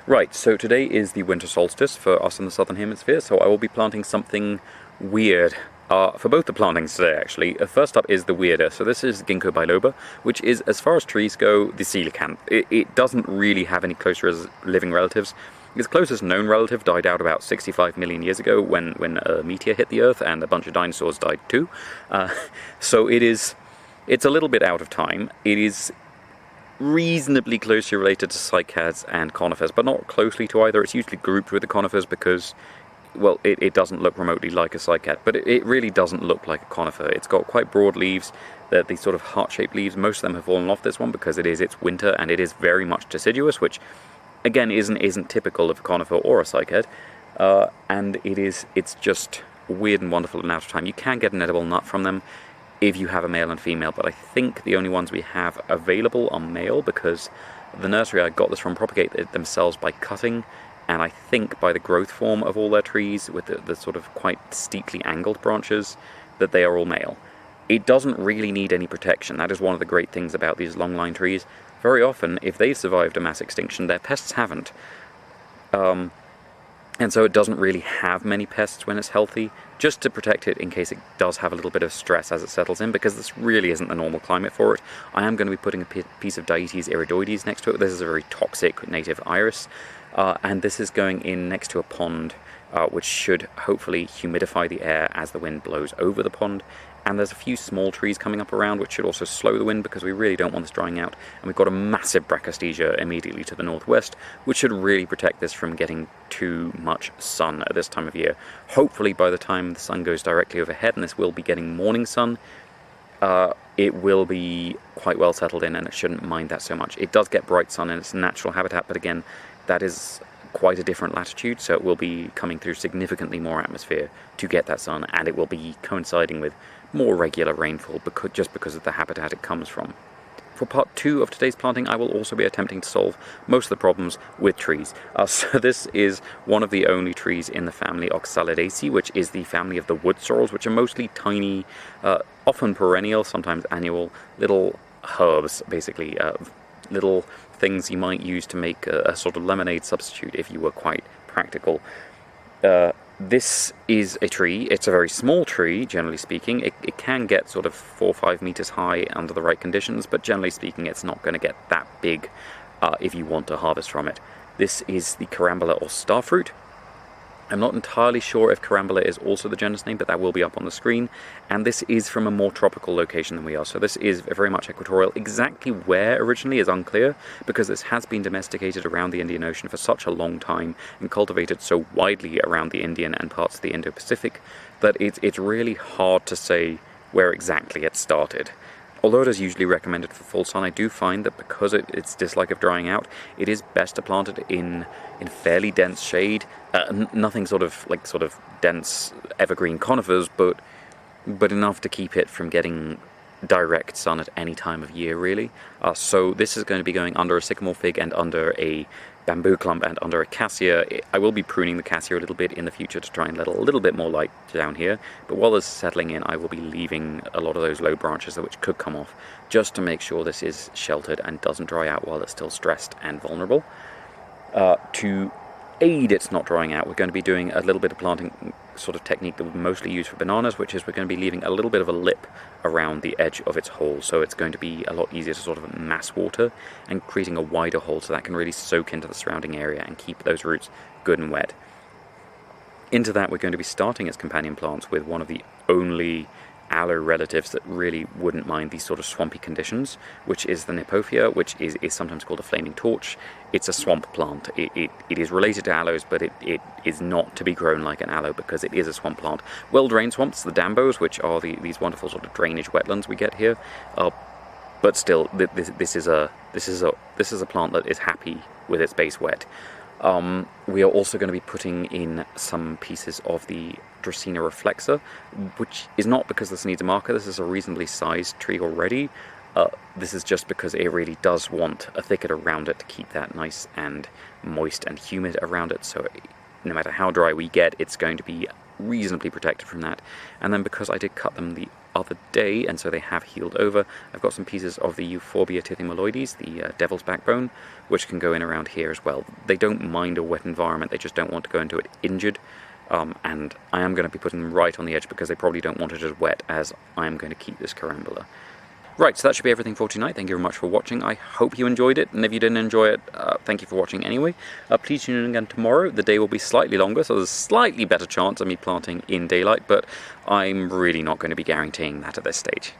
Right, so today is the winter solstice for us in the southern hemisphere, so I will be planting something weird for both the plantings today, actually. First up is the weirder. So this is Ginkgo biloba, which is, as far as trees go, the coelacanth. It doesn't really have any closer living relatives. Its closest known relative died out about 65 million years ago when a meteor hit the Earth and a bunch of dinosaurs died too. So it's a little bit out of time. It is reasonably closely related to cycads and conifers, but not closely to either. It's usually grouped with the conifers because, well, it doesn't look remotely like a cycad, but it really doesn't look like a conifer. It's got quite broad leaves. They're these sort of heart-shaped leaves. Most of them have fallen off this one because it's winter and it is very much deciduous, which again isn't typical of a conifer or a cycad. And it's just weird and wonderful and out of time. You can get an edible nut from them if you have a male and female, but I think the only ones we have available are male because the nursery I got this from propagate it themselves by cutting, and I think by the growth form of all their trees with the sort of quite steeply angled branches that they are all male. It doesn't really need any protection. That is one of the great things about these longline trees. Very often, if they've survived a mass extinction, their pests haven't. And so it doesn't really have many pests when it's healthy, just to protect it in case it does have a little bit of stress as it settles in, because this really isn't the normal climate for it. I am going to be putting a piece of Dietes iridoides next to it. This is a very toxic native iris, and this is going in next to a pond, which should hopefully humidify the air as the wind blows over the pond. And there's a few small trees coming up around which should also slow the wind because we really don't want this drying out. And we've got a massive Brachystegia immediately to the northwest, which should really protect this from getting too much sun at this time of year. Hopefully by the time the sun goes directly overhead, and this will be getting morning sun, it will be quite well settled in and it shouldn't mind that so much. It does get bright sun in its natural habitat, but again, that is quite a different latitude, so it will be coming through significantly more atmosphere to get that sun, and it will be coinciding with more regular rainfall just because of the habitat it comes from. For part 2 of today's planting, I will also be attempting to solve most of the problems with trees. So this is one of the only trees in the family Oxalidaceae, which is the family of the wood sorrels, which are mostly tiny, often perennial, sometimes annual, little herbs, basically, little things you might use to make a sort of lemonade substitute if you were quite practical. This is a tree. It's a very small tree, generally speaking. It can get sort of 4 or 5 meters high under the right conditions, but generally speaking it's not going to get that big if you want to harvest from it. This is the Carambola or starfruit. I'm not entirely sure if Carambola is also the genus name, but that will be up on the screen. And this is from a more tropical location than we are. So this is very much equatorial. Exactly where originally is unclear, because this has been domesticated around the Indian Ocean for such a long time and cultivated so widely around the Indian and parts of the Indo-Pacific that it's really hard to say where exactly it started. Although it is usually recommended for full sun, I do find that because its dislike of drying out, it is best to plant it in fairly dense shade. Nothing sort of dense evergreen conifers, but enough to keep it from getting direct sun at any time of year, really. So this is going to be going under a sycamore fig and under a bamboo clump and under a cassia. I will be pruning the cassia a little bit in the future to try and let a little bit more light down here, but while this is settling in, I will be leaving a lot of those low branches which could come off, just to make sure this is sheltered and doesn't dry out while it's still stressed and vulnerable. To aid its not drying out, we're going to be doing a little bit of planting sort of technique that we mostly use for bananas, which is we're going to be leaving a little bit of a lip around the edge of its hole, so it's going to be a lot easier to sort of mass water and creating a wider hole so that can really soak into the surrounding area and keep those roots good and wet. Into that, we're going to be starting its companion plants with one of the only aloe relatives that really wouldn't mind these sort of swampy conditions, which is the Nipophia, which is sometimes called a flaming torch. It's a swamp plant. It is related to aloes, but it is not to be grown like an aloe because it is a swamp plant. Well-drained swamps, the dambos, which are these wonderful sort of drainage wetlands we get here, but still, this is a plant that is happy with its base wet. We are also going to be putting in some pieces of the Dracaena reflexa, which is not because this needs a marker. This is a reasonably sized tree already. This is just because it really does want a thicket around it to keep that nice and moist and humid around it, so no matter how dry we get, it's going to be reasonably protected from that. And then because I did cut them the other day, and so they have healed over. I've got some pieces of the Euphorbia tithymaloides, the devil's backbone, which can go in around here as well. They don't mind a wet environment, they just don't want to go into it injured. And I am going to be putting them right on the edge because they probably don't want it as wet as I am going to keep this Carambola. Right, so that should be everything for tonight. Thank you very much for watching. I hope you enjoyed it, and if you didn't enjoy it, thank you for watching anyway. Please tune in again tomorrow. The day will be slightly longer, so there's a slightly better chance of me planting in daylight, but I'm really not going to be guaranteeing that at this stage.